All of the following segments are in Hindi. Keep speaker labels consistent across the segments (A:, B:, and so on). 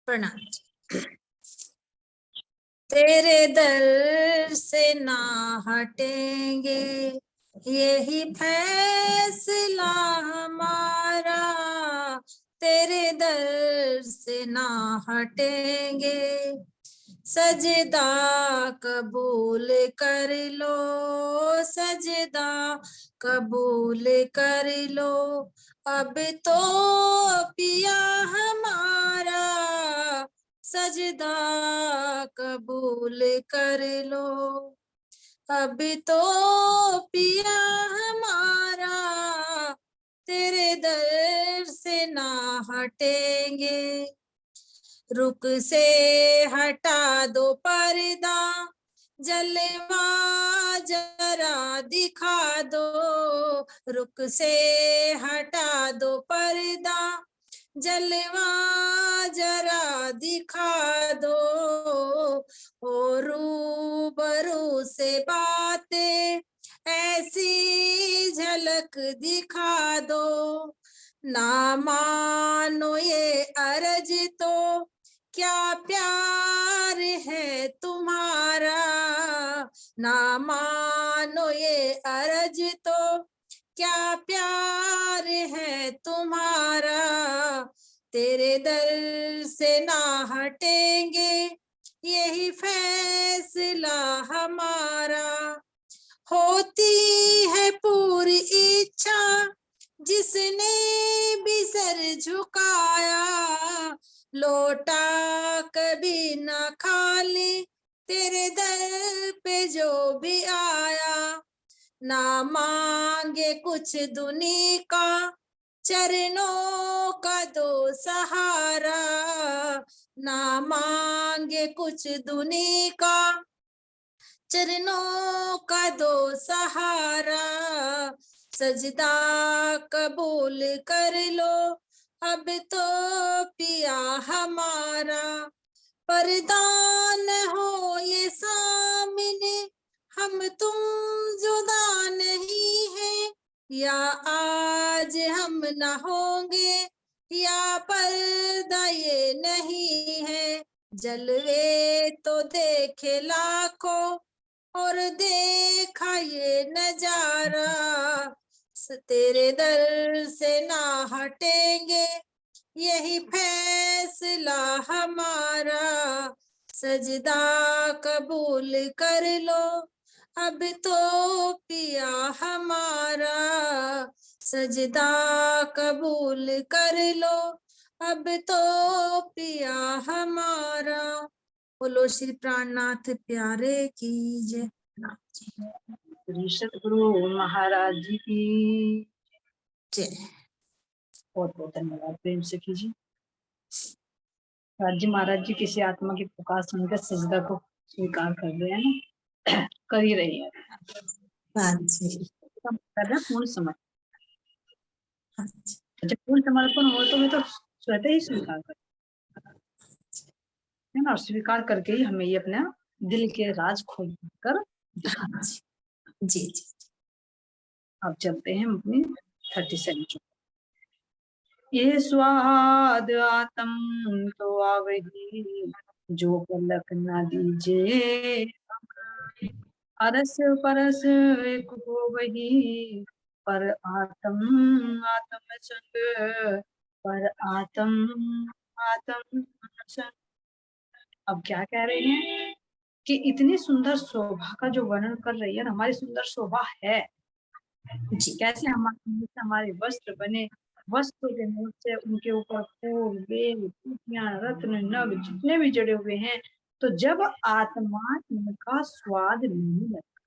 A: प्रणाम। तेरे दर से ना हटेंगे, यही फैसला हमारा। तेरे दर से ना हटेंगे, सजदा कबूल कर लो, सजदा कबूल कर लो। अब तो पिया हमारा, सजदा कबूल कर लो। अब तो पिया हमारा, तेरे दर से ना हटेंगे। रुक से हटा दो पर्दा, जलवा जरा दिखा दो। रुक से हटा दो पर्दा, जलवा जरा दिखा दो। ओ रूबरू से बातें ऐसी झलक दिखा दो। ना मानो ये अर्ज तो क्या प्यार है तुम्हारा। ना मानो ये अर्ज तो क्या प्यार है तुम्हारा। तेरे दर से ना हटेंगे, यही फैसला हमारा। होती है पूरी इच्छा जिसने भी सर झुकाया, लौटा कभी न खाली तेरे दर पे जो भी आया। ना मांगे कुछ दुनी का, चरणों का दो सहारा। ना मांगे कुछ दुनी का, चरणों का दो सहारा। सजदा कबूल कर लो, अब तो पिया हमारा। पर्दा न हो ये सामने, हम तुम जुदा नहीं है। या आज हम न होंगे, या पर्दा ये नहीं है। जलवे तो देखे लाखों, और देखा ये नजारा। तेरे दर से ना हटेंगे, यही फैसला हमारा। सजदा कबूल कर लो, अब तो पिया हमारा। सजदा कबूल कर लो, अब तो पिया हमारा। बोलो श्री प्राणनाथ प्यारे की जय।
B: श्री सतगुरु महाराज जी की
A: जय।
B: बहुत बहुत धन्यवाद। प्रेम से कीजिए। राज जी महाराज जी किसी आत्मा की पुकार सुनकर सजदा को स्वीकार कर रहे हैं ना, कर ही रही है। कर रहे पूर्ण समर्पण। जब पूर्ण समर्पण हो तो वे तो स्वतः ही स्वीकार कर है ना, स्वीकार करके ही हमें ये अपना दिल के राज खोल कर
A: जी जी।
B: अब चलते हैं अपनी 37। ये स्वाद आत्म तो आवही, जो पलक न दीजे। अरस परस एक हो वही, पर आत्म आत्म संग, पर आत्म आत्म संग। अब क्या कह रहे हैं कि इतनी सुंदर शोभा का जो वर्णन कर रही है, हमारी सुंदर शोभा है जी। कैसे हमारे वस्त्र बने, वस्त्रों के नीचे उनके ऊपर फूल, बेल, रत्न, नग जितने भी जड़े हुए हैं, तो जब आत्मा इनका स्वाद नहीं लगता,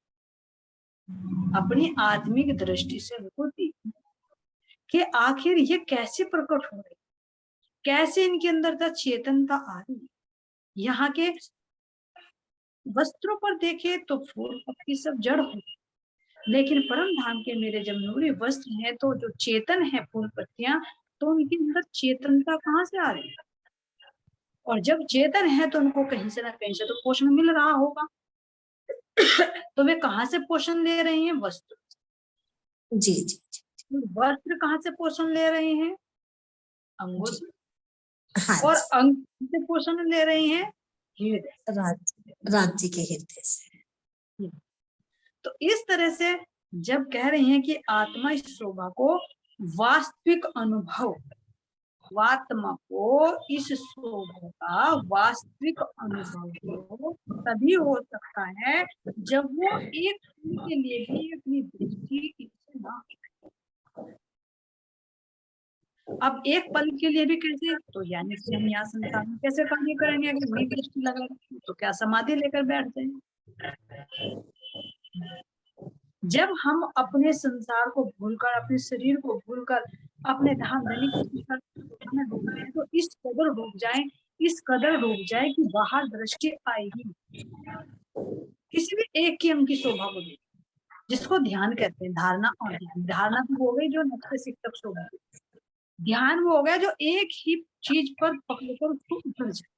B: अपनी आत्मिक दृष्टि से उनको देखना कि आखिर ये कैसे प्रकट हो रही, कैसे इनके अंदर चेतनता आ रही। यहाँ के वस्त्रों पर देखे तो फूल पत्ती सब जड़ हो, लेकिन परम धाम के मेरे जब नूरी वस्त्र हैं, तो जो चेतन है फूल पत्तियां, तो उनके अंदर चेतनता कहाँ से आ रही है। और जब चेतन है तो उनको कहीं से ना कहीं से तो पोषण मिल रहा होगा। तो वे कहाँ से पोषण ले रहे हैं? वस्त्र।
A: जी जी।
B: वस्त्र कहाँ से पोषण ले रहे हैं? अंगों से।
A: हाँ
B: और
A: जी,
B: अंग से पोषण ले रहे हैं हृदय।
A: राज्य के हृदय से।
B: तो इस तरह से जब कह रहे हैं कि आत्मा इस शोभा को वास्तविक अनुभव, आत्मा को इस शोभा का वास्तविक अनुभव तभी हो सकता है जब वो एक पल के लिए भी अपनी दृष्टि इससे ना, अब एक पल के लिए भी कैसे, तो यानी कि हम यहाँ संसार में कैसे कार्य करेंगे, अगर वही दृष्टि लगा तो क्या समाधि लेकर बैठ जाएंगे। जब हम अपने संसार को भूलकर, अपने शरीर को भूलकर अपने धाम धनी में डूब जाए, तो इस कदर डूब जाए, इस कदर डूब जाए कि बाहर दृष्टि आएगी किसी भी एक की उनकी शोभा को देख, जिसको ध्यान कहते हैं। धारणा और ध्यान, धारणा तो हो गई जो नक्शे तक शोभा, ध्यान वो हो गया जो एक ही चीज पर पकड़कर उसको उतर जाए।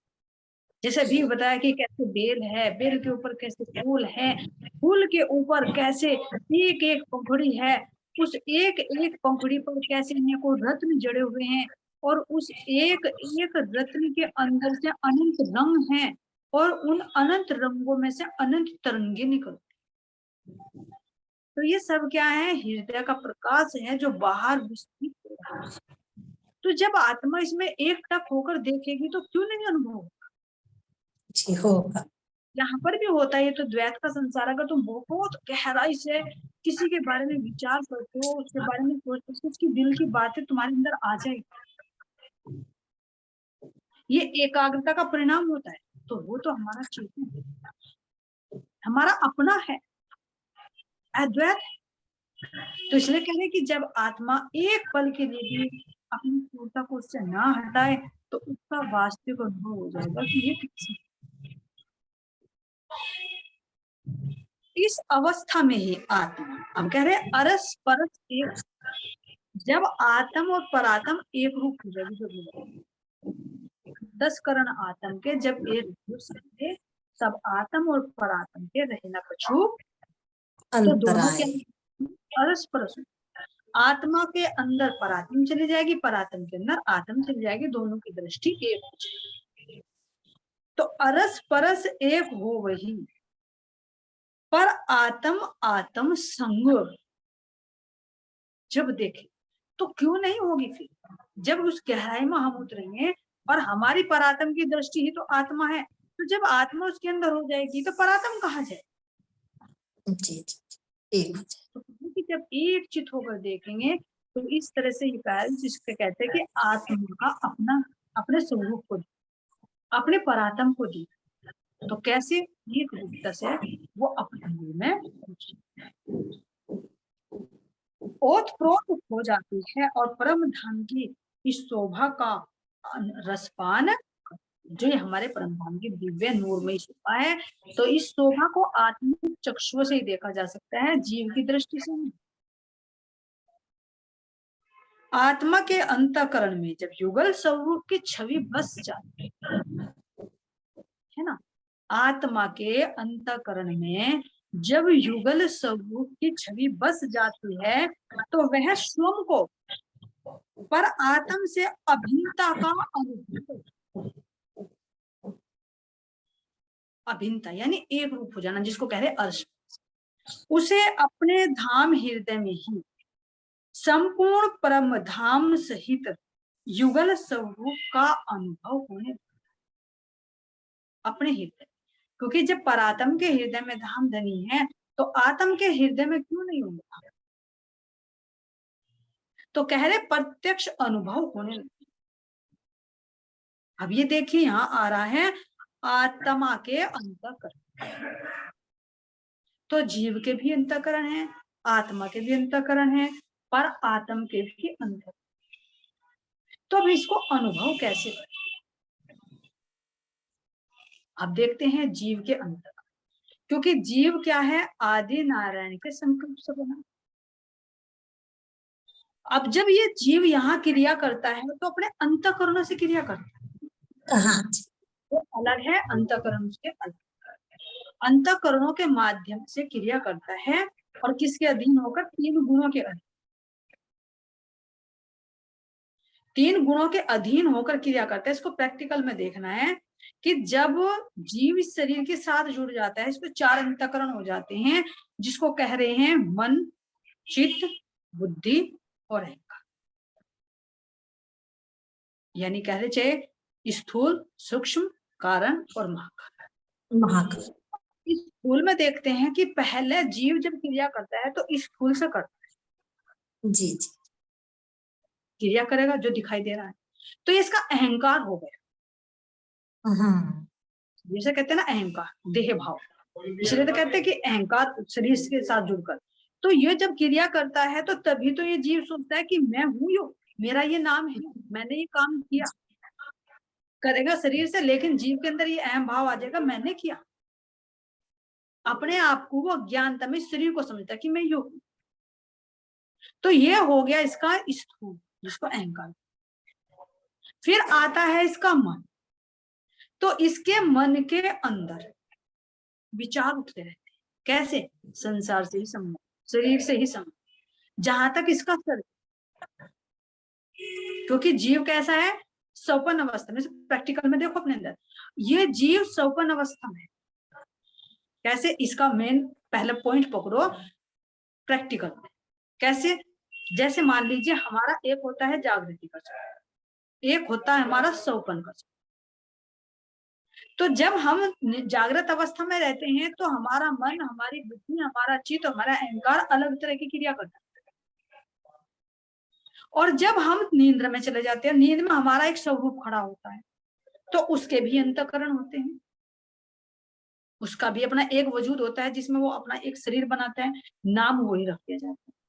B: जैसे भी बताया कि कैसे बेल है, बेल के ऊपर कैसे फूल है, फूल के ऊपर कैसे एक एक पंखुड़ी है, उस एक एक पंखुड़ी पर कैसे अनेकों रत्न जड़े हुए हैं, और उस एक एक रत्न के अंदर से अनंत रंग हैं, और उन अनंत रंगों में से अनंत तरंगे निकलती। तो ये सब क्या है, हृदय का प्रकाश है जो बाहर विस्तृत हो रहा है। तो जब आत्मा इसमें एकटक होकर देखेगी तो क्यों नहीं अनुभव
A: जी होगा।
B: यहाँ पर भी होता है। ये तो द्वैत का संसार, अगर तुम बहुत गहराई से किसी के बारे में विचार करते हो, उसके बारे में सोचते हो, उसकी दिल की बातें तुम्हारे अंदर आ जाएगी, ये एकाग्रता का परिणाम होता है। तो वो तो हमारा चेतन है, हमारा अपना है, अद्वैत। तो इसलिए कह रहे कि जब आत्मा एक पल के लिए भी अपनी पूर्णता को उससे ना हटाए तो उसका वास्तविक अनुभव हो जाएगा कि ये किसी, इस अवस्था में ही आत्मा, हम कह रहे अरस परस एक, जब आत्म और परात्म एक रूप हो जाएगी, 10 करण आत्म के जब एक रूप समझे, तब आत्म और परात्म के रहे न कछु, तो दोनों के अरस परस, आत्मा के अंदर परात्म चली जाएगी, परात्म के अंदर आत्म चली जाएगी, दोनों की दृष्टि एक हो जाएगी। तो अरस परस एक हो वही, पर आत्म आत्म संग जब देखे तो क्यों नहीं होगी। फिर जब उस गहराई में हम उतरेंगे और हमारी परात्म की दृष्टि ही तो आत्मा है, तो जब आत्मा उसके अंदर हो जाएगी तो परात्म कहाँ जाए।
A: जी एक हो जाए।
B: तो जब एक चित होकर देखेंगे तो इस तरह से ये जिसके कहते हैं कि आत्मा का अपना, अपने स्वरूप को, अपने परात्म को दी, तो कैसे एक रूपता से वो अपने में ओतप्रोत हो जाती है और परम धाम की इस शोभा का रसपान, जो ये हमारे परम धाम की दिव्य नूरमयी शोभा है, तो इस शोभा को आत्मिक चक्षुओं से ही देखा जा सकता है, जीव की दृष्टि से नहीं। आत्मा के अंतःकरण में जब युगल स्वरूप की छवि बस जाती है ना, आत्मा के अंतःकरण में जब युगल स्वरूप की छवि बस जाती है तो वह स्वयं को पर आत्म से अभिन्नता का अनुभव, अभिन्नता यानी एक रूप हो जाना, जिसको कह रहे अर्श, उसे अपने धाम हृदय में ही संपूर्ण परम धाम सहित युगल स्वरूप का अनुभव होने अपने हृदय, क्योंकि जब परात्म के हृदय में धाम धनी है तो आत्म के हृदय में क्यों नहीं होगा। तो कह रहे प्रत्यक्ष अनुभव होने लगे। अब ये देखिए यहाँ आ रहा है आत्मा के अंतःकरण, तो जीव के भी अंतःकरण है, आत्मा के भी अंतःकरण है, पर आत्म के भी अंतःकरण। तो अब इसको अनुभव कैसे करें। अब देखते हैं जीव के अंतःकरण, क्योंकि जीव क्या है, आदि नारायण के संकल्प से बना। अब जब ये जीव यहाँ क्रिया करता है तो अपने अंतःकरणों से क्रिया करता है,
A: हाँ
B: वो अलग है, अंतःकरण से अलग, अंतःकरणों के माध्यम से क्रिया करता है और किसके अधीन होकर, 3 गुणों के अधीन। तीन गुणों के अधीन होकर क्रिया करता है। इसको प्रैक्टिकल में देखना है कि जब जीव इस शरीर के साथ जुड़ जाता है, इसमें चार अंतःकरण हो जाते हैं, जिसको कह रहे हैं मन, चित्त, बुद्धि और अहंकार। यानी कह रहे चाहे स्थूल, सूक्ष्म, कारण और महाकारण।
A: महाकाल।
B: इस स्थूल में देखते हैं कि पहले जीव जब क्रिया करता है तो स्थूल से करता है,
A: जी जी।
B: क्रिया करेगा जो दिखाई दे रहा है, तो ये इसका अहंकार हो गया।
A: हाँ
B: जैसे कहते हैं ना अहंकार, देह भाव, इसलिए तो कहते हैं कि अहंकार शरीर के साथ जुड़कर, तो ये जब क्रिया करता है तो तभी तो ये जीव सोचता है कि मैं हूँ यो, मेरा ये नाम है, मैंने ये काम किया, करेगा शरीर से, लेकिन जीव के अंदर ये अहम भाव आ जाएगा, मैंने किया। अपने आप को वो अज्ञानता में शरीर को समझता है कि मैं यो हूँ। तो ये हो गया इसका स्थूल, जिसको अहंकार। फिर आता है इसका मन। तो इसके मन के अंदर विचार उठते रहते हैं। कैसे? संसार से ही संबंध, शरीर से ही संबंध, जहां तक इसका शरीर, क्योंकि जीव कैसा है? सौपन अवस्था में। प्रैक्टिकल में देखो अपने अंदर, ये जीव सौपन अवस्था में। कैसे? इसका मेन पहले पॉइंट पकड़ो प्रैक्टिकल में। कैसे? जैसे मान लीजिए हमारा एक होता है जागृति का चक्र, एक होता है हमारा सौपन का चक्र। तो जब हम जागृत अवस्था में रहते हैं तो हमारा मन, हमारी बुद्धि, हमारा चित्त, हमारा अहंकार अलग तरह की क्रिया करता है। और जब हम नींद में चले जाते हैं, नींद में हमारा एक स्वरूप खड़ा होता है, तो उसके भी अंतःकरण होते हैं, उसका भी अपना एक वजूद होता है, जिसमें वो अपना एक शरीर बनाता है, नाम वही रख दिया जाता है।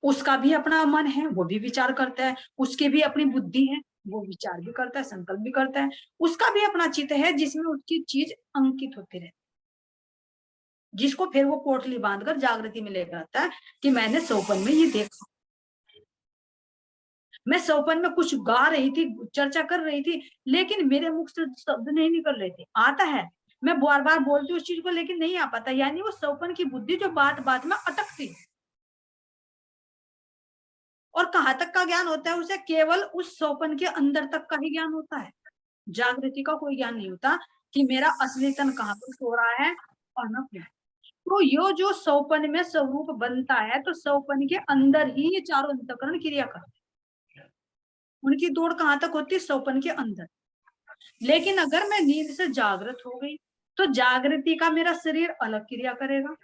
B: उसका भी अपना मन है, वो भी विचार करता है, उसकी भी अपनी बुद्धि है, वो विचार भी करता है, संकल्प भी करता है, उसका भी अपना चित्त है, जिसमें उसकी चीज अंकित होती रहती है, जिसको फिर वो पोटली बांधकर जागृति में लेकर आता है कि मैंने सौपन में ये देखा, मैं सौपन में कुछ गा रही थी, चर्चा कर रही थी, लेकिन मेरे मुख से शब्द नहीं निकल रहे थे। आता है, मैं बार बार बोलती हूँ उस चीज को, लेकिन नहीं आ पाता, यानी वो सौपन की बुद्धि जो बात बात में अटकती है। और कहाँ तक का ज्ञान होता है उसे? केवल उस सौपन के अंदर तक का ही ज्ञान होता है, जागृति का कोई ज्ञान नहीं होता कि मेरा असली तन कहाँ पर सो रहा है और न क्या। तो यो जो सौपन में स्वरूप बनता है, तो सौपन के अंदर ही ये चारों अंतःकरण क्रिया करते हैं। उनकी दौड़ कहाँ तक होती है? सौपन के अंदर। लेकिन अगर मैं नींद से जागृत हो गई, तो जागृति का मेरा शरीर अलग क्रिया करेगा,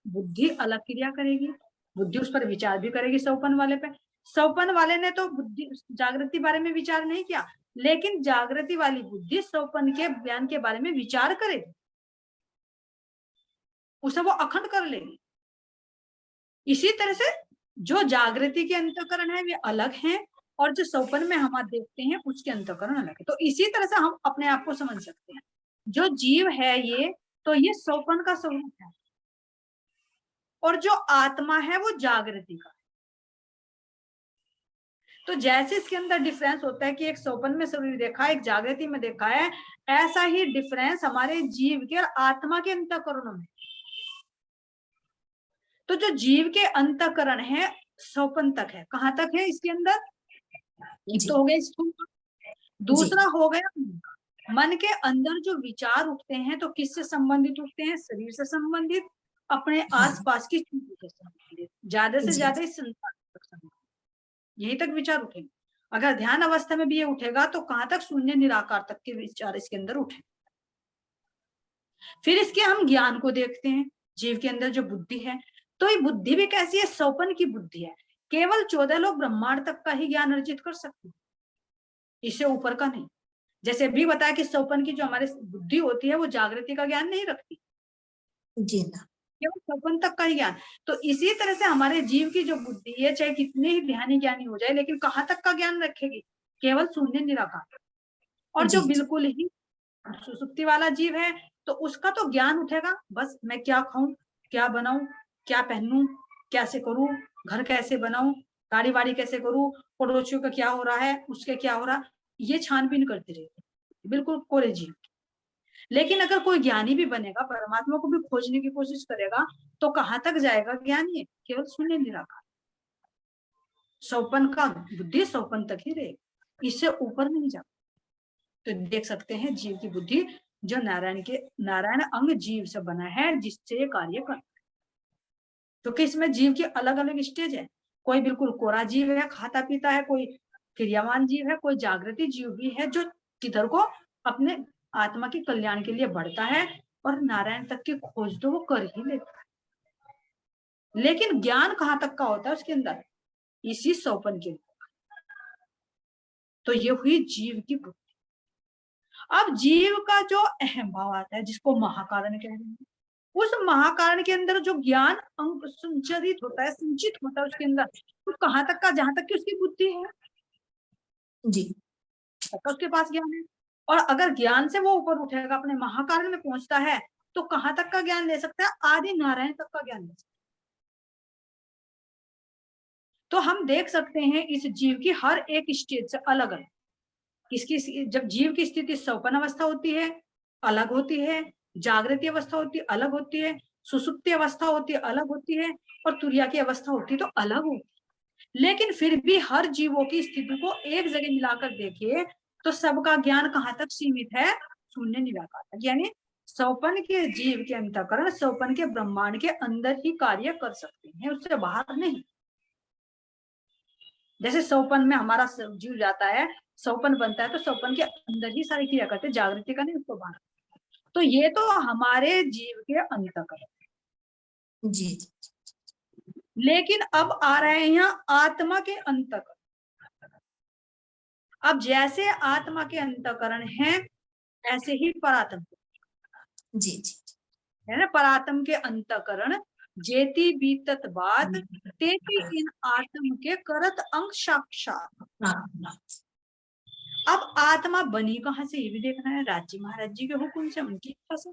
B: बुद्धि अलग क्रिया करेगी, बुद्धि उस पर विचार भी करेगी सौपन वाले पे। सौपन वाले ने तो बुद्धि जागृति बारे में विचार नहीं किया, लेकिन जागृति वाली बुद्धि सौपन के ज्ञान के बारे में विचार करेगी, उसे वो अखंड कर लेगी। इसी तरह से जो जागृति के अंतःकरण है वे अलग हैं, और जो सौपन में हम देखते हैं उसके अंतःकरण अलग है। तो इसी तरह से हम अपने आप को समझ सकते हैं, जो जीव है ये, तो ये सौपन का स्वरूप है, और जो आत्मा है वो जागृति का। तो जैसे इसके अंदर डिफरेंस होता है कि एक सौपन में शरीर देखा है, एक जागृति में देखा है, ऐसा ही डिफरेंस हमारे जीव के और आत्मा के अंतःकरणों में। तो जो जीव के अंतःकरण है सौपन तक है, कहाँ तक है इसके अंदर? एक तो हो गया स्थूल, दूसरा हो गया मन के अंदर जो विचार उठते हैं, तो किससे संबंधित उठते हैं? शरीर से संबंधित, अपने आसपास की चीजों से संबंधित, ज्यादा से ज्यादा इस संसार तक संबंधित, यही तक विचार उठेंगे। अगर ध्यान अवस्था में भी ये उठेगा तो कहाँ तक? शून्य निराकार तक के विचार इसके अंदर उठे। फिर इसके हम ज्ञान को देखते हैं, जीव के अंदर जो बुद्धि है, तो ये बुद्धि भी कैसी है? सौपन की बुद्धि है, केवल 14 लोग ब्रह्मांड तक का ही ज्ञान अर्जित कर सकते हैं, इससे ऊपर का नहीं। जैसे भी बताया कि सौपन की जो हमारी बुद्धि होती है वो जागृति का ज्ञान नहीं रखती,
A: जी ना,
B: केवल सौपन तक का ही ज्ञान। तो इसी तरह से हमारे जीव की जो बुद्धि है, चाहे कितने ही ध्यानी ज्ञानी हो जाए, लेकिन कहाँ तक का ज्ञान रखेगी? केवल शून्य निराकार। और जो बिल्कुल ही सुसुप्ति वाला जीव है, तो उसका तो ज्ञान उठेगा, बस मैं क्या खाऊं, क्या बनाऊं, क्या पहनूं, कैसे करूं, घर कैसे बनाऊं, गाड़ी वाड़ी कैसे करूं, पड़ोसियों का क्या हो रहा है, उसके क्या हो रहा, ये छानबीन करते रहते, बिल्कुल कोरे जीव। लेकिन अगर कोई ज्ञानी भी बनेगा, परमात्मा को भी खोजने की कोशिश करेगा, तो कहाँ तक जाएगा ज्ञानी? केवल शून्य निराकार। सोपन का बुद्धि सोपन तक ही रहेगी, इससे ऊपर नहीं जा। तो देख सकते हैं जीव की बुद्धि जो नारायण अंग जीव से बना है, जिससे ये कार्य कर। तो इसमें जीव की अलग अलग स्टेज है। कोई बिल्कुल कोरा जीव है, खाता पीता है, कोई क्रियावान जीव है, कोई जागृति जीव भी है जो किधर को अपने आत्मा के कल्याण के लिए बढ़ता है और नारायण तक की खोज तो वो कर ही लेता है। लेकिन ज्ञान कहाँ तक का होता है उसके अंदर, इसी सोपन के। तो ये हुई जीव की बुद्धि। अब जीव का जो अहम भाव आता है, जिसको महाकारण कह रहे हैं, उस महाकारण के अंदर जो ज्ञान अंग संचरित होता है, संचित होता है उसके अंदर, तो कहाँ तक का, जहां तक की उसकी बुद्धि है
A: जी,
B: तक उसके पास ज्ञान है। और अगर ज्ञान से वो ऊपर उठेगा, अपने महाकारण में पहुंचता है, तो कहाँ तक का ज्ञान ले सकता है, आदि नारायण तक का ज्ञान ले सकता है। तो हम देख सकते हैं इस जीव की हर एक स्टेज से अलग अलग, इसकी जब जीव की स्थिति सोपन अवस्था होती है अलग होती है, जागृति अवस्था होती है अलग होती है, सुसुप्ति अवस्था होती है अलग होती है, और तुरिया की अवस्था होती है तो अलग होती है। लेकिन फिर भी हर जीवों की स्थिति को एक जगह मिलाकर देखिए तो सबका ज्ञान कहाँ तक सीमित है, शून्य निराकार तक। यानी सोपन के जीव के अंतःकरण सोपन के ब्रह्मांड के अंदर ही कार्य कर सकते हैं, उससे बाहर नहीं। जैसे सोपन में हमारा जीव जाता है, सोपन बनता है, तो सोपन के अंदर ही सारी क्रिया करते हैं, जागृति का नहीं, उसको बाहर। तो ये तो हमारे जीव के अंतःकरण।
A: जी,
B: लेकिन अब आ रहे हैं यहाँ आत्मा के अंतःकरण। अब जैसे आत्मा के अंतःकरण है, ऐसे ही परात्म
A: जी, जी,
B: है ना। परात्म के अंतःकरण जेति बीतत बात तेति इन आत्म के करत अंग साक्षात।
A: हाँ,
B: अब आत्मा बनी कहाँ से, ये भी देखना है। राज्य महाराज जी के हुक्म से, उनकी इच्छा से,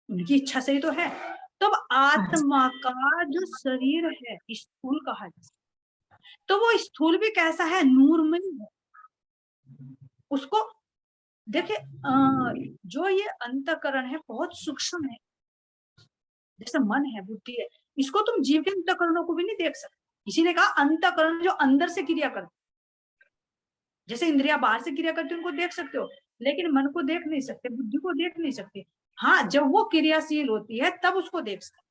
B: उनकी इच्छा से ही तो है। तो आत्मा का जो शरीर है स्थूल कहा जाता है, तो वो स्थूल भी कैसा है, नूरमय है। उसको देखिए, जो ये अंतःकरण है बहुत सूक्ष्म है, जैसे मन है, बुद्धि है, इसको तुम जीव के अंतःकरणों को भी नहीं देख सकते। इसी ने कहा अंतःकरण जो अंदर से क्रिया करते, जैसे इंद्रिया बाहर से क्रिया करती है उनको देख सकते हो, लेकिन मन को देख नहीं सकते, बुद्धि को देख नहीं सकते। हाँ, जब वो क्रियाशील होती है तब उसको देख सकते।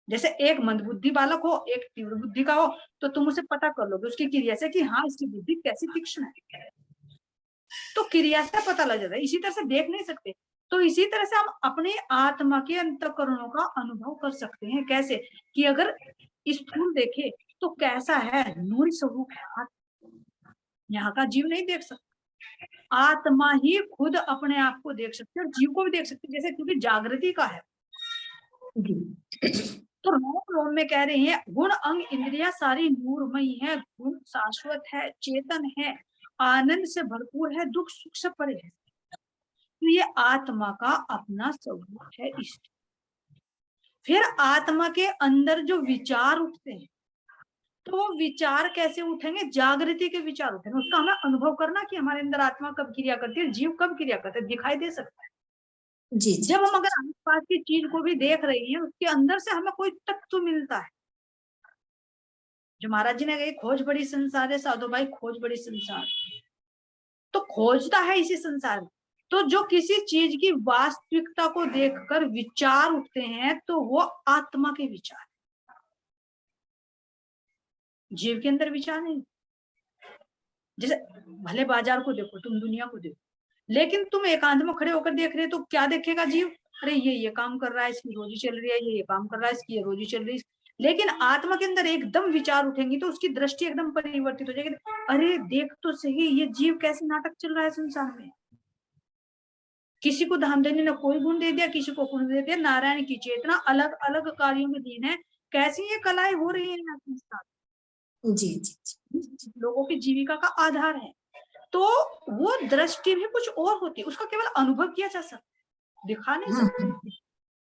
B: जैसे एक मंदबुद्धि बालक हो, एक तीव्र बुद्धि का हो, तो तुम उसे पता कर लोगे उसकी क्रिया से कि हाँ इसकी बुद्धि कैसी तीक्ष्ण है, तो क्रिया से पता लग जाता है। इसी तरह से देख नहीं सकते, तो इसी तरह से हम अपने आत्मा के अंतःकरणों का अनुभव कर सकते हैं। कैसे कि अगर स्थूल देखे तो कैसा है, नूरी स्वरूप है, यहाँ का जीव नहीं देख सकता। आत्मा ही खुद अपने आप को देख सकते और जीव को भी देख सकते, जैसे क्योंकि जागृति का है। तो रोम रोम में कह रहे हैं गुण अंग इंद्रिया सारी नूरमयी है, गुण शाश्वत है, चेतन है, आनंद से भरपूर है, दुख सुख से परे है। तो ये आत्मा का अपना स्वरूप है। इस फिर आत्मा के अंदर जो विचार उठते हैं, तो वो विचार कैसे उठेंगे, जागृति के विचार उठेंगे। उसका हमें अनुभव करना कि हमारे अंदर आत्मा कब क्रिया करती है, जीव कब क्रिया करते है, दिखाई दे सकता है।
A: जी,
B: जब हम अगर आसपास की चीज को भी देख रहे हैं, उसके अंदर से हमें कोई तत्व मिलता है। जो महाराज जी ने कही खोज बड़ी संसार है, साधु भाई खोज बड़ी संसार, तो खोजता है इसी संसार में। तो जो किसी चीज की वास्तविकता को देखकर विचार उठते हैं, तो वो आत्मा के विचार, जीव के अंदर विचार नहीं। जैसे भले बाजार को देखो, तुम दुनिया को देखो, लेकिन तुम एकांत में खड़े होकर देख रहे हो तो क्या देखेगा जीव, अरे ये काम कर रहा है, इसकी रोजी चल रही है, ये काम कर रहा है, इसकी रोजी चल रही है। लेकिन आत्मा के अंदर एकदम विचार उठेंगी तो उसकी दृष्टि एकदम परिवर्तित हो जाएगी। अरे देख तो सही, ये जीव कैसे नाटक चल रहा है संसार में। किसी को धामधनी ने कोई गुण दे दिया, किसी को गुण दे दिया। नारायण की चेतना अलग अलग कार्यों में लीन है, कैसी ये कलाएं हो रही है संसार,
A: जी, जी,
B: लोगों की जीविका का आधार है। तो वो दृष्टि भी कुछ और होती है, उसका केवल अनुभव किया जा सकता है, दिखा नहीं सकते।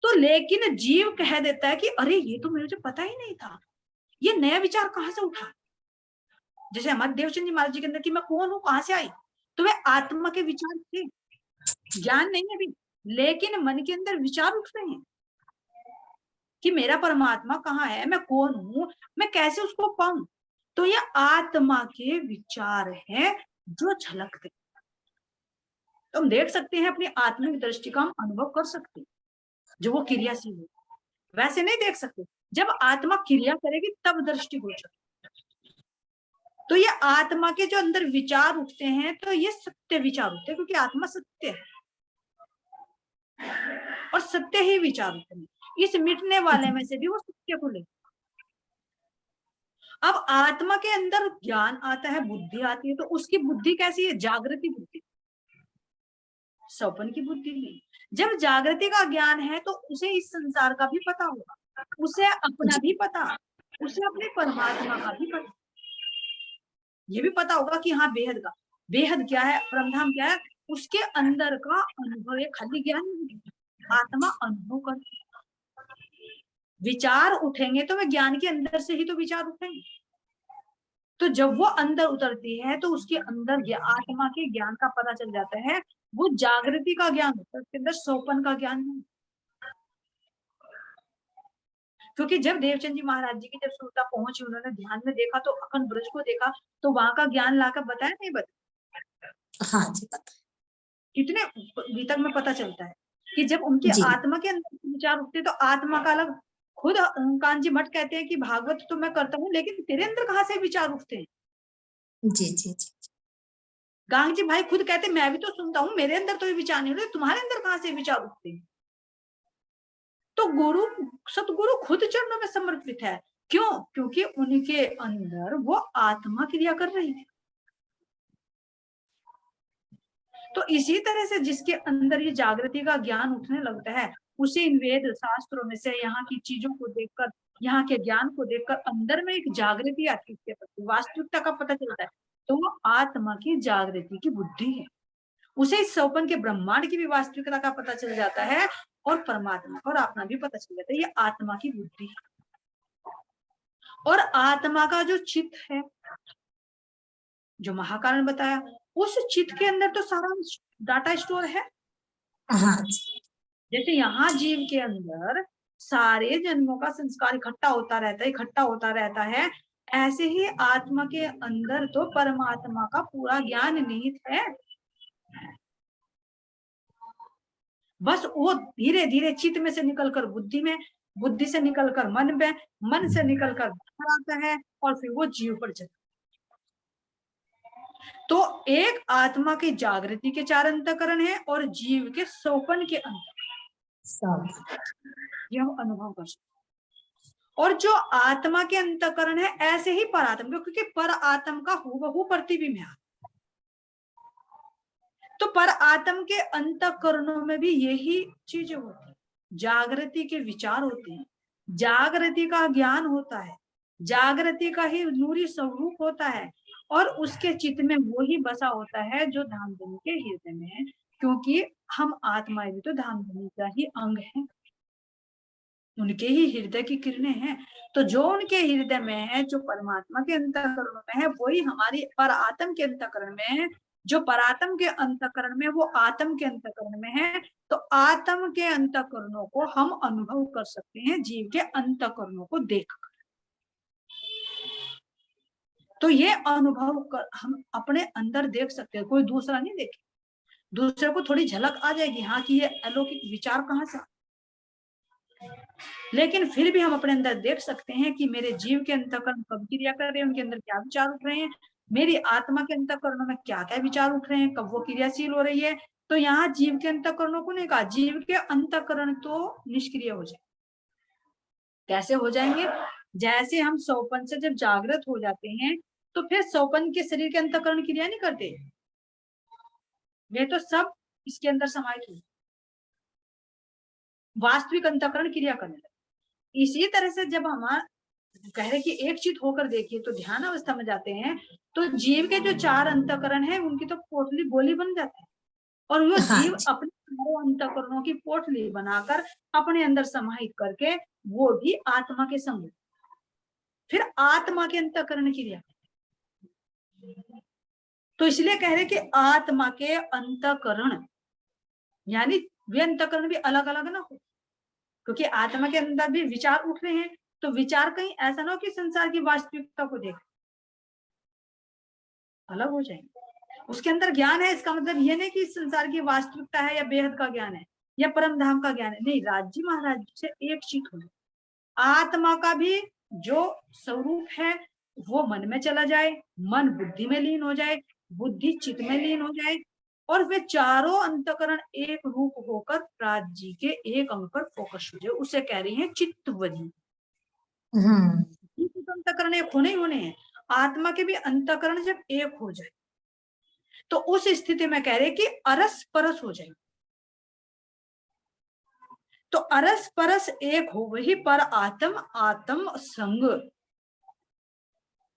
B: तो लेकिन जीव कह देता है कि अरे ये तो मुझे पता ही नहीं था, ये नया विचार कहाँ से उठा। जैसे हमारे देवचंद जी महाराज जी के अंदर कि मैं कौन हूँ, कहाँ से आई, तो वे आत्मा के विचार थे, ज्ञान नहीं है अभी, लेकिन मन के अंदर विचार उठ रहे हैं। कि मेरा परमात्मा कहाँ है, मैं कौन हूं, मैं कैसे उसको पाऊं। तो ये आत्मा के विचार है जो झलकते। तो हम देख सकते हैं, अपनी आत्मिक दृष्टि का हम अनुभव कर सकते हैं, जो वो क्रियाशील है। वैसे नहीं देख सकते, जब आत्मा क्रिया करेगी तब दृष्टि हो सकती। तो ये आत्मा के जो अंदर विचार उठते हैं, तो ये सत्य विचार उठते हैं, क्योंकि आत्मा सत्य है और सत्य ही विचार उठते हैं। इस मिटने वाले में से भी वो सत्य को ले। अब आत्मा के अंदर ज्ञान आता है, बुद्धि आती है, तो उसकी बुद्धि कैसी है, जागृति बुद्धि, सौपन की बुद्धि नहीं। जब जागृति का ज्ञान है तो उसे इस संसार का भी पता होगा, उसे अपना भी पता, उसे अपने परमात्मा का भी पता, ये भी पता होगा कि हाँ बेहद क्या है, परमधाम क्या है, उसके अंदर का अनुभव। ये खाली ज्ञान नहीं, आत्मा अनुभव करती। विचार उठेंगे तो वे ज्ञान के अंदर से ही तो विचार उठेंगे। तो जब वो अंदर उतरती है तो उसके अंदर आत्मा के ज्ञान का पता चल जाता है। वो जागृति का ज्ञान होता है, उसके अंदर सोपन का ज्ञान नहीं। क्योंकि जब देवचंद जी महाराज जी की जब सुरता पहुंची, उन्होंने ध्यान में देखा तो अखंड ब्रज को देखा, तो वहां का ज्ञान लाकर बताया नहीं बताया?
A: हाँ जी पता।
B: कितने गीतक में पता चलता है कि जब उनके
A: जी
B: आत्मा के अंदर विचार उठते तो आत्मा का अलग। खुद कांजी मठ कहते हैं कि भागवत तो मैं करता हूँ, लेकिन तेरे अंदर कहाँ से विचार उठते हैं।
A: जी जी जी
B: गांग जी भाई खुद कहते मैं भी तो सुनता हूँ, मेरे अंदर तो ये विचार नहीं उठते, तुम्हारे अंदर कहाँ से विचार उठते हैं। तो गुरु सतगुरु खुद चरणों में समर्पित है। क्यों? क्योंकि उनके अंदर वो आत्मा क्रिया कर रही है। तो इसी तरह से जिसके अंदर ये जागृति का ज्ञान उठने लगता है, उसे इन वेद शास्त्रों में से यहाँ की चीजों को देखकर, यहाँ के ज्ञान को देखकर अंदर में एक जागृति आती है, वास्तविकता का पता चलता है। तो वो आत्मा की जागृति की बुद्धि है। उसे इस सौपन के ब्रह्मांड की भी वास्तविकता का पता चल जाता है और परमात्मा और अपना भी पता चल जाता है। ये आत्मा की बुद्धि है। और आत्मा का जो चित्त है, जो महाकारण बताया, उस चित्त के अंदर तो सारा डाटा स्टोर है।
A: हाँ जी
B: जैसे यहाँ जीव के अंदर सारे जन्मों का संस्कार इकट्ठा होता रहता है, ऐसे ही आत्मा के अंदर तो परमात्मा का पूरा ज्ञान निहित है। बस वो धीरे धीरे चित्त में से निकलकर बुद्धि में, बुद्धि से निकलकर मन में, मन से निकलकर बाहर आता है और फिर वो जीव पर चलता है। तो एक आत्मा की जागृति के 4 अंतःकरण है और जीव के सोपन के अंतःकरण, ये हम अनुभव कर सकते। और जो आत्मा के अंतःकरण है ऐसे ही पर आत्मा, क्योंकि पर आत्मा का हूबहू प्रतिबिंब है। तो पर आत्म के अंतःकरणों में भी यही चीजें होती है, जागृति के विचार होते हैं, जागृति का ज्ञान होता है, जागृति का ही नूरी स्वरूप होता है, और उसके चित्त में वो ही बसा होता है जो धामधनी के हृदय में है। क्योंकि हम आत्मा भी तो धामधनी का ही अंग है, उनके ही हृदय की किरणें हैं। तो जो उनके हृदय में है, जो परमात्मा के अंतःकरण में है, वही हमारी पर आत्म के अंतःकरण में है। जो परात्म के अंतःकरण में, वो आत्म के अंतःकरण में है। तो आत्म के अंतःकरणों को हम अनुभव कर सकते हैं जीव के अंतःकरणों को देख। तो ये अनुभव कर हम अपने अंदर देख सकते हैं, कोई दूसरा नहीं देखे। दूसरे को थोड़ी झलक आ जाएगी हाँ कि ये अलौकिक विचार कहाँ से, लेकिन फिर भी हम अपने अंदर देख सकते हैं कि मेरे जीव के अंतःकरण कब क्रिया कर रहे हैं, उनके अंदर क्या विचार उठ रहे हैं, मेरी आत्मा के अंतःकरणों में क्या क्या विचार उठ रहे हैं, कब वो क्रियाशील हो रही है। तो यहाँ जीव के अंतःकरणों को नहीं कहा, जीव के अंतःकरण तो निष्क्रिय हो जाए। कैसे हो जाएंगे? जैसे हम सौपन से जब जागृत हो जाते हैं तो फिर सौपन के शरीर के अंतःकरण क्रिया नहीं करते, वे तो सब इसके अंदर समाहित हुए, वास्तविक अंतःकरण क्रिया करने लगे। इसी तरह से जब हमारा कह रहे कि एक चित होकर देखिए, तो ध्यान अवस्था में जाते हैं तो जीव के जो 4 अंतःकरण है उनकी तो पोटली गोली बन जाती है, और वो
A: हाँ
B: जीव
A: जी
B: अपने अंतःकरणों की पोटली बनाकर अपने अंदर समाहित करके वो भी आत्मा के संग, फिर आत्मा के अंतःकरण क्रिया। तो इसलिए कह रहे कि आत्मा के अंतःकरण, यानी वे अंतःकरण भी अलग अलग ना हो, क्योंकि आत्मा के अंदर भी विचार उठ रहे हैं, तो विचार कहीं ऐसा ना हो कि संसार की वास्तविकता को देख अलग हो जाएंगे। उसके अंदर ज्ञान है, इसका मतलब ये नहीं कि संसार की वास्तविकता है या बेहद का ज्ञान है या परम धाम का ज्ञान है, नहीं, राज्य महाराज जी से एक चित हो, आत्मा का भी जो स्वरूप है वो मन में चला जाए, मन बुद्धि में लीन हो जाए, बुद्धि चित्त में लीन हो जाए, और वे चारों अंतकरण एक रूप होकर राज्य के एक अंग पर फोकस हो जाए, उसे कह रही है चित्तवदी। अंतकरण एक होने ही होने हैं, आत्मा के भी अंतकरण जब एक हो जाए तो उस स्थिति में कह रहे कि अरस परस हो जाए। तो अरस परस एक हो वही पर आत्म आत्म संग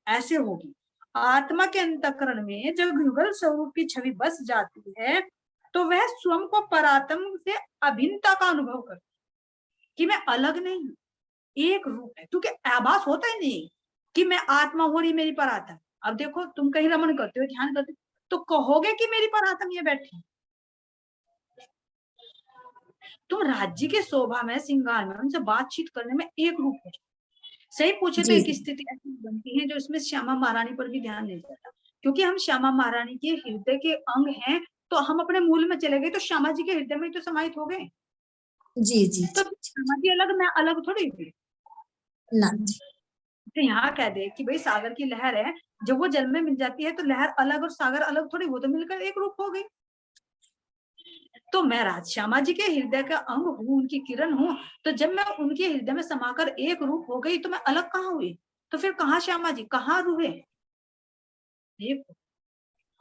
B: ऐसे होगी। आत्मा के अंतकरण में जब युगल स्वरूप की छवि बस जाती है तो वह स्वयं को परात्म से अभिन्नता का अनुभव करती है कि मैं अलग नहीं हूं, एक रूप है, क्योंकि आभास होता ही नहीं कि मैं आत्मा हो रही मेरी परात्म। अब देखो तुम कहीं रमन करते हो, ध्यान करते हो, तो कहोगे कि मेरी परात्म ये बैठी, तुम राज्य के शोभा में श्रृंगार में उनसे बातचीत करने में एक रूप हो। सही पूछे तो
A: जी
B: एक स्थिति ऐसी बनती है जो इसमें श्यामा महारानी पर भी ध्यान नहीं जाता, क्योंकि हम श्यामा महारानी के हृदय के अंग हैं, तो हम अपने मूल में चले गए तो श्यामा जी के हृदय में तो समाहित हो गए।
A: जी जी
B: तो श्यामा जी अलग, मैं अलग थोड़ी हुई।
A: ना जी।
B: तो यहाँ कह दे कि भाई सागर की लहर है, जब वो जल में मिल जाती है तो लहर अलग और सागर अलग थोड़ी, वो तो मिलकर एक रूप हो गई। तो मैं राज श्यामा जी के हृदय का अंग हूँ, उनकी किरण हूँ, तो जब मैं उनके हृदय में समाकर एक रूप हो गई तो मैं अलग कहाँ हुई, तो फिर कहाँ श्यामा जी कहाँ रुए, एक।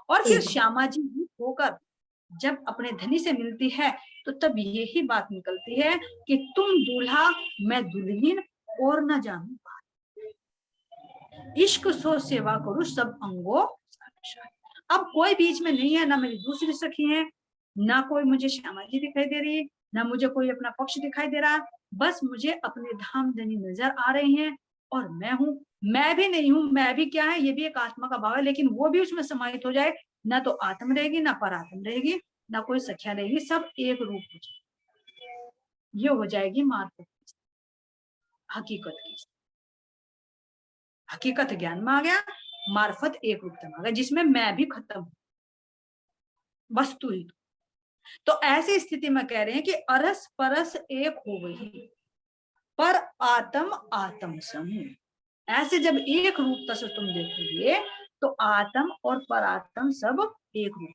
B: और फिर
A: एक
B: श्यामा जी होकर जब अपने धनी से मिलती है तो तब यही बात निकलती है कि तुम दूल्हा मैं दुल्हन और न जानू, इश्क सो सेवा करो सब अंगो। अब कोई बीच में नहीं है, ना मेरी दूसरी सखी है, ना कोई मुझे श्यामा जी दिखाई दे रही है, ना मुझे कोई अपना पक्ष दिखाई दे रहा, बस मुझे अपने धाम धनी नजर आ रहे हैं। और मैं हूँ, मैं भी नहीं हूँ, मैं भी क्या है, ये भी एक आत्मा का भाव है, लेकिन वो भी उसमें समाहित हो जाए, ना तो आत्म रहेगी ना परात्म रहेगी, ना कोई सख्या रहेगी, सब एक रूप हो जाए, ये हो जाएगी मार्फत हकीकत की। हकीकत ज्ञान में आ गया, मार्फत एक रूपता में आ गया, जिसमें मैं भी खत्म वस्तु ही। तो ऐसी स्थिति में कह रहे हैं कि अरस परस एक हो गई पर आत्म आत्म सम। ऐसे जब एक रूपता से तुम देखोगे तो आत्म और परात्म सब एक रूप।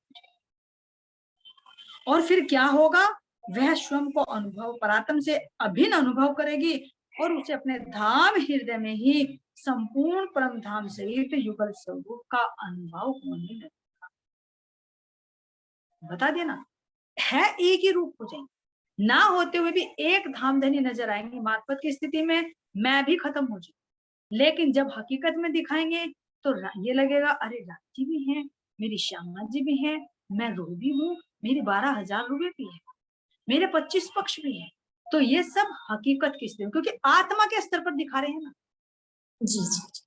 B: और फिर क्या होगा, वह स्वयं को अनुभव परात्म से अभिन्न अनुभव करेगी और उसे अपने धाम हृदय में ही संपूर्ण परम धाम सहित युगल स्वरूप का अनुभव होने लगेगा। बता देना है, एक ही रूप हो जाएंगे, ना होते हुए भी एक धामधनी नजर आएंगे मार्फत की स्थिति में, मैं भी खत्म हो जाऊंगी। लेकिन जब हकीकत में दिखाएंगे तो ये लगेगा अरे राजी भी है, मेरी श्यामा जी भी है, मैं रू भी हूँ, मेरी 12,000 रुपए भी है, मेरे 25 पक्ष भी है। तो ये सब हकीकत की स्थिति, क्योंकि आत्मा के स्तर पर दिखा रहे हैं ना,
A: जी जी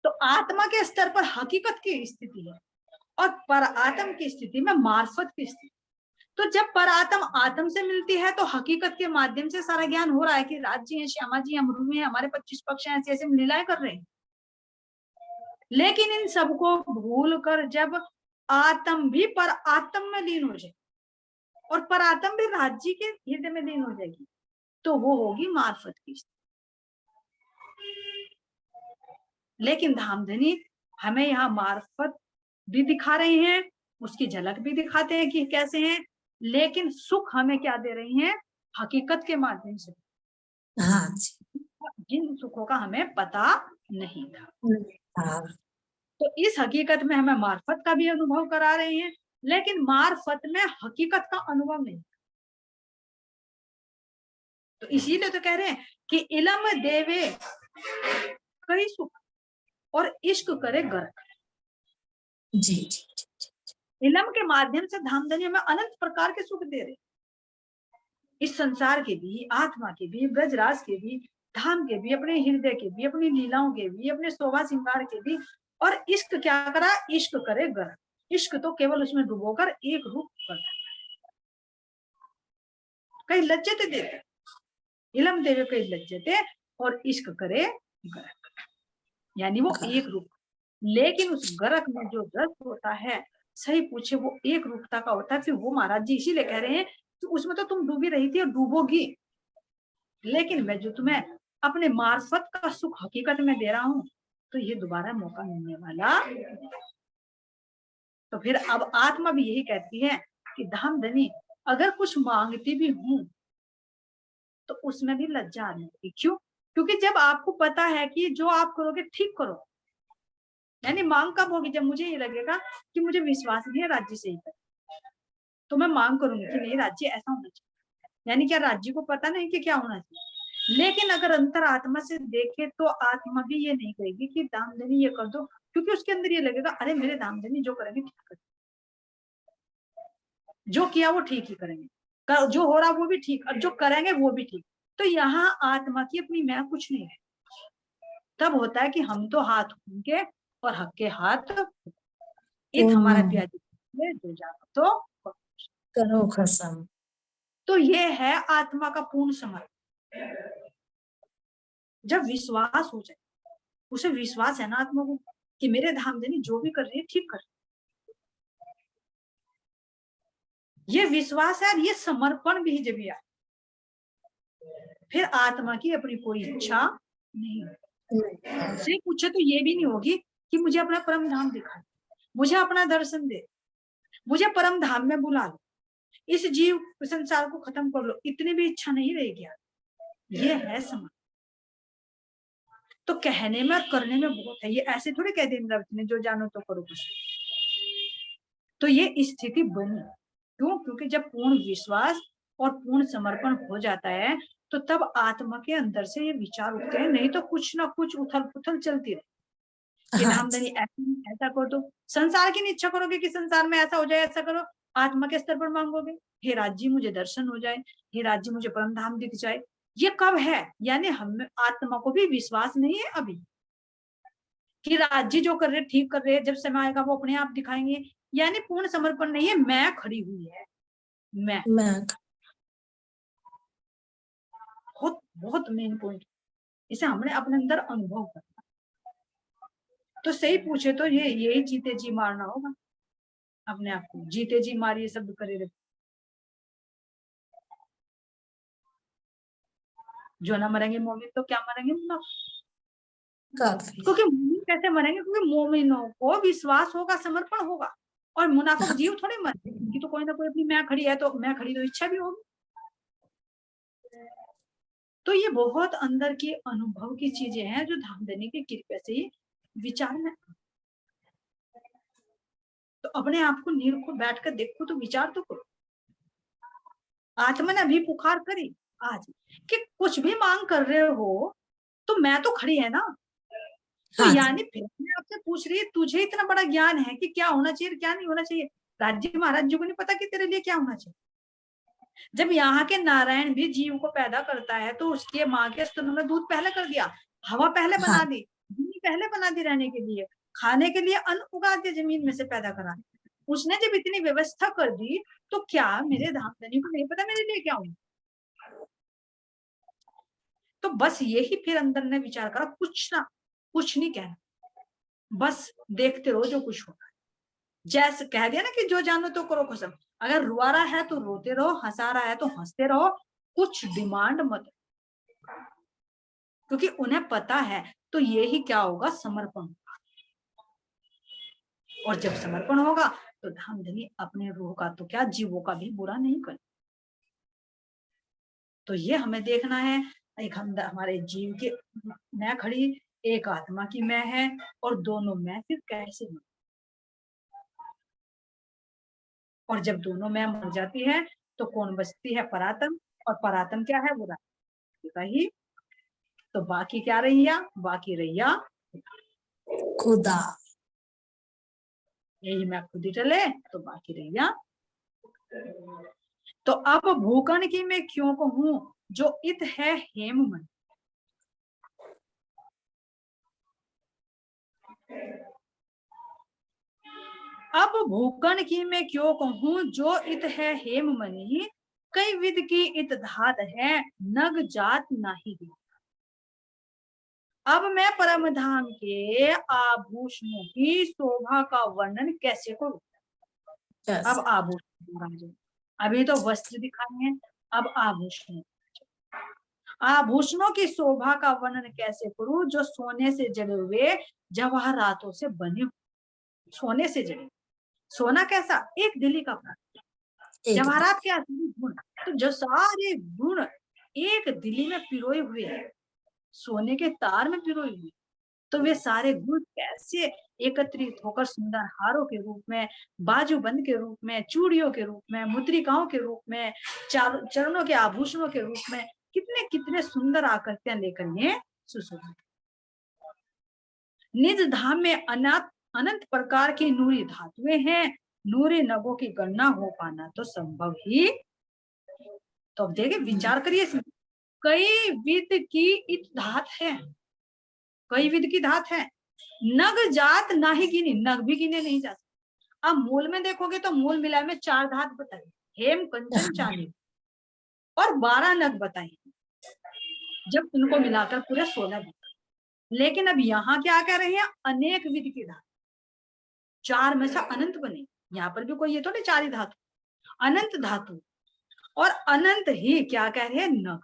B: तो आत्मा के स्तर पर हकीकत की स्थिति है और पर आत्म की स्थिति में मार्फत की स्थिति। तो जब परात्म आत्म से मिलती है तो हकीकत के माध्यम से सारा ज्ञान हो रहा है कि राज जी है, श्यामा जी, अमरू है, हमारे 25 पक्ष हैं, ऐसे ऐसे लीलाएं कर रहे हैं। लेकिन इन सबको भूल कर जब आत्म भी पर आत्म में लीन हो जाए और परात्म भी राज्य के हृदय में लीन हो जाएगी, तो वो होगी मार्फत की स्थिति। लेकिन धामधनी हमें यहाँ मार्फत भी दिखा रहे हैं, उसकी झलक भी दिखाते हैं कि कैसे हैं, लेकिन सुख हमें क्या दे रही हैं, हकीकत के माध्यम से।
A: हाँ जी।
B: जिन सुखों का हमें पता नहीं था,
A: हाँ
B: तो इस हकीकत में हमें मार्फत का भी अनुभव करा रहे हैं, लेकिन मार्फत में हकीकत का अनुभव नहीं। तो इसीलिए तो कह रहे हैं कि इलम देवे कई सुख और इश्क करे गर्क।
A: जी जी
B: इलम के माध्यम से धामधनी में अनंत प्रकार के सुख दे रहे, इस संसार के भी, आत्मा के भी, ब्रजराज के भी, धाम के भी, अपने हृदय के भी, अपनी लीलाओं के भी, अपने शोभा श्रृंगार के भी। और इश्क क्या करा, इश्क करे गर्क, इश्क तो केवल उसमें डुबोकर एक रूप कर, कहीं लज्जत देता, इलम देवे कई लज्जते, और इश्क करे गरक, यानी वो एक रूप। लेकिन उस गरक में जो रस होता है, सही पूछे वो एक रूपता का होता है। फिर वो महाराज जी इसीलिए कह रहे हैं कि उसमें तो तुम डूबी रही थी और डूबोगी, लेकिन मैं जो तुम्हें अपने मार्फत का सुख हकीकत में दे रहा हूं, तो ये दोबारा मौका मिलने वाला। तो फिर अब आत्मा भी यही कहती है कि धामधनी अगर कुछ मांगती भी हूं तो उसमें भी लज्जा आने लगी। क्यों? क्योंकि जब आपको पता है कि जो आप करोगे ठीक करो, यानी मांग कब होगी? जब मुझे ये लगेगा कि मुझे विश्वास नहीं है राज्य से ही कर, तो मैं मांग करूंगी कि नहीं राज्य ऐसा होना चाहिए। यानी क्या राज्य को पता नहीं कि क्या होना चाहिए? लेकिन अगर अंतर आत्मा से देखे तो आत्मा भी ये नहीं कहेगी कि दामदनी ये कर दो, क्योंकि उसके अंदर ये लगेगा अरे मेरे दामदनी जो करेंगे ठीक करेंगे, जो किया वो ठीक ही करेंगे, जो हो रहा वो भी ठीक, और जो करेंगे वो भी ठीक। तो यहाँ आत्मा की अपनी मैं कुछ नहीं है। तब होता है कि हम तो हाथ उनके और हक के हाथ इत हमारा प्याजी जो जानो तो
A: करो खसम।
B: तो ये है आत्मा का पूर्ण समर्पण। जब विश्वास हो जाए, उसे विश्वास है ना आत्मा को कि मेरे धामधनी जो भी कर रही है ठीक कर रही है, ये विश्वास है और ये समर्पण भी जब आए, फिर आत्मा की अपनी कोई इच्छा नहीं होगी। से पूछे तो ये भी नहीं होगी कि मुझे अपना परम धाम दिखा, मुझे अपना दर्शन दे, मुझे परम धाम में बुला लो, इस जीव संसार को खत्म कर लो, इतनी भी इच्छा नहीं रहेगी। ये है समझ। तो कहने में और करने में बहुत है। ये ऐसे थोड़े कह दे इंद्रावती ने जो जानो तो करो कुछ। तो ये स्थिति बनी क्यों? क्योंकि जब पूर्ण विश्वास और पूर्ण समर्पण हो जाता है तो तब आत्मा के अंदर से ये विचार उठते हैं, नहीं तो कुछ ना कुछ उथल पुथल चलती रहे कि धामधनी ऐसा कर दो। संसार की इच्छा करोगे कि संसार में ऐसा हो जाए, ऐसा करो, आत्मा के स्तर पर मांगोगे हे राज्य मुझे दर्शन हो जाए, हे राज्य मुझे परम धाम दिख जाए। ये कब है? यानी हम आत्मा को भी विश्वास नहीं है अभी कि राज्य जो कर रहे ठीक कर रहे, जब समय आएगा वो अपने आप दिखाएंगे। यानी पूर्ण समर्पण नहीं है, मैं खड़ी हुई है। मैं बहुत बहुत मेन पॉइंट, इसे हमने अपने अंदर अनुभव करना। तो सही पूछे तो ये यही जीते जी मारना होगा अपने आप को। जीते जी मारिए शब्द करे रहे, जो ना मरेंगे मोमिन तो क्या मरेंगे मुनाफिक। क्योंकि मोमिन कैसे मरेंगे? क्योंकि मोमिनों को विश्वास होगा, समर्पण होगा, और मुनाफिक जीव थोड़े मरेंगे, उनकी तो कोई ना कोई अपनी मैं खड़ी है, तो मैं खड़ी तो इच्छा भी होगी। तो ये बहुत अंदर के अनुभव की चीजें हैं जो धामधनी की कृपा से ही विचार में। तो अपने आप को निरखो, बैठकर देखो, तो विचार तो करो। आत्मा ने अभी पुकार करी आज कि कुछ भी मांग कर रहे हो तो मैं तो खड़ी है ना। तो यानी फिर मैं आपसे पूछ रही है, तुझे इतना बड़ा ज्ञान है कि क्या होना चाहिए क्या नहीं होना चाहिए। राज्य महाराज जी को नहीं पता कि तेरे लिए क्या होना चाहिए? जब यहाँ के नारायण भी जीव को पैदा करता है तो उसके माँ के स्तनों में दूध पहले कर दिया, हवा पहले बना दी, भूमि पहले बना दी, रहने के लिए, खाने के लिए अन्न उगा दिया, जमीन में से पैदा करा। उसने जब इतनी व्यवस्था कर दी तो क्या मेरे धामधनी को नहीं पता मेरे लिए क्या होगा? तो बस यही फिर अंदर ने विचार करा, कुछ ना कुछ नहीं कहना, बस देखते रहो जो कुछ होगा। जैसे कह दिया ना कि जो जानो तो करो कसम। अगर रुआ रहा है तो रोते रहो, हंसा रहा है तो हंसते रहो, कुछ डिमांड मत, क्योंकि उन्हें पता है तो ये ही क्या होगा, समर्पण। और जब समर्पण होगा तो धामधनी अपने रूह का तो क्या, जीवों का भी बुरा नहीं करे। तो ये हमें देखना है, एक हम हमारे जीव के मैं खड़ी, एक आत्मा की मैं है, और दोनों मैं फिर कैसे हो। और जब दोनों मैं मर जाती है तो कौन बचती है? परात्म। और परात्म क्या है? वो का ही। तो बाकी क्या रहिया? बाकी रहिया
A: खुदा।
B: यही मैं खुद ही टले तो बाकी रहिया। तो अब भूकन की मैं क्यों कहूं जो इत है हेम मन। अब भूकन की मैं क्यों कहूं जो इत है हेम मनी, कई विध की इत धात है, नग जात नाही गिनी। अब मैं परम धाम के आभूषणों की शोभा का वर्णन कैसे करूं? अब आभूषण, अभी तो वस्त्र दिखाए हैं, अब आभूषण। आभूषणों की शोभा का वर्णन कैसे करूं जो सोने से जड़े हुए जवाहरातों से बने हो। सोने से जड़े, सोना कैसा? एक दिल्ली का प्राण। जवाहरात क्या? गुण। तो जो सारे गुण एक दिल्ली में पिरोए हुए हैं, सोने के तार में पिरोए हुए, तो वे सारे गुण कैसे एकत्रित होकर सुंदर हारों के रूप में, बाजूबंद के रूप में, चूड़ियों के रूप में, मुद्रिकाओं के रूप में, चरणों के आभूषणों के रूप में, कितने कितने सुंदर आकृतियां लेकर ये सुशोभित। निज धाम में अनंत प्रकार की नूरी धातुएं हैं, नूरी नगों की गणना हो पाना तो संभव ही। तो अब देखिए, विचार करिए, कई विध की इत धात है, कई विध की धात है, नग जात नाही गिनी, नग भी गिने नहीं जा सकते। अब मूल में देखोगे तो मूल मिला में 4 धात बताई, हेम कंचन चांदी, और 12 नग बताई, जब उनको मिलाकर पूरे 16 बताए। लेकिन अब यहाँ क्या कह रहे हैं? अनेक विध की धातु, 4 में से अनंत बने। यहाँ पर भी कोई ये तो नहीं 4 ही धातु, अनंत धातु, और अनंत ही क्या कह रहे हैं? नग।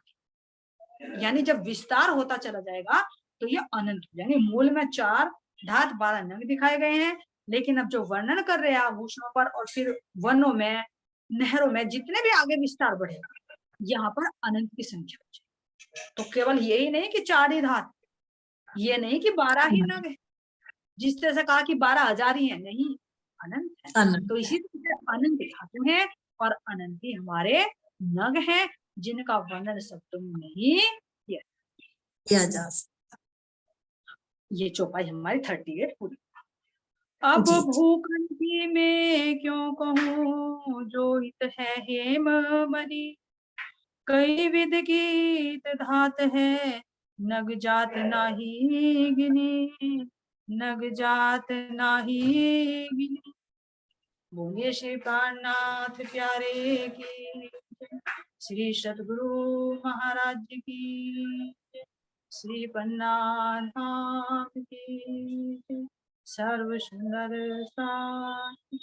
B: यानी जब विस्तार होता चला जाएगा तो ये अनंत, यानी मूल में 4 धात 12 नग दिखाए गए हैं, लेकिन अब जो वर्णन कर रहे हैं आभूषणों पर और फिर वनों में, नहरों में, जितने भी आगे विस्तार बढ़ेगा, यहाँ पर अनंत की संख्या हो। तो केवल यही नहीं कि 4 ही धात, ये नहीं कि 12 ही नग है, जिस तरह से कहा कि 12,000 ही है, नहीं, अनंत है। तो इसी तरह से अनंत धातु है और अनंत ही हमारे नग हैं, जिनका वर्णन शब्दों में नहीं
A: किया जा सकता।
B: ये चौपाई हमारी 38 पूरी। अब
A: जी।
B: भूखंडी में क्यों कहूँ जो हित है हेम मरी, कई विध गीत धात है, नग जात नाही गिनी, नग जात नाही गिनी। बोलिए श्री प्राणनाथ प्यारे की, श्री सतगुरु महाराज की, श्री पन्नाथ धाम की, सर्व सुंदर शांति।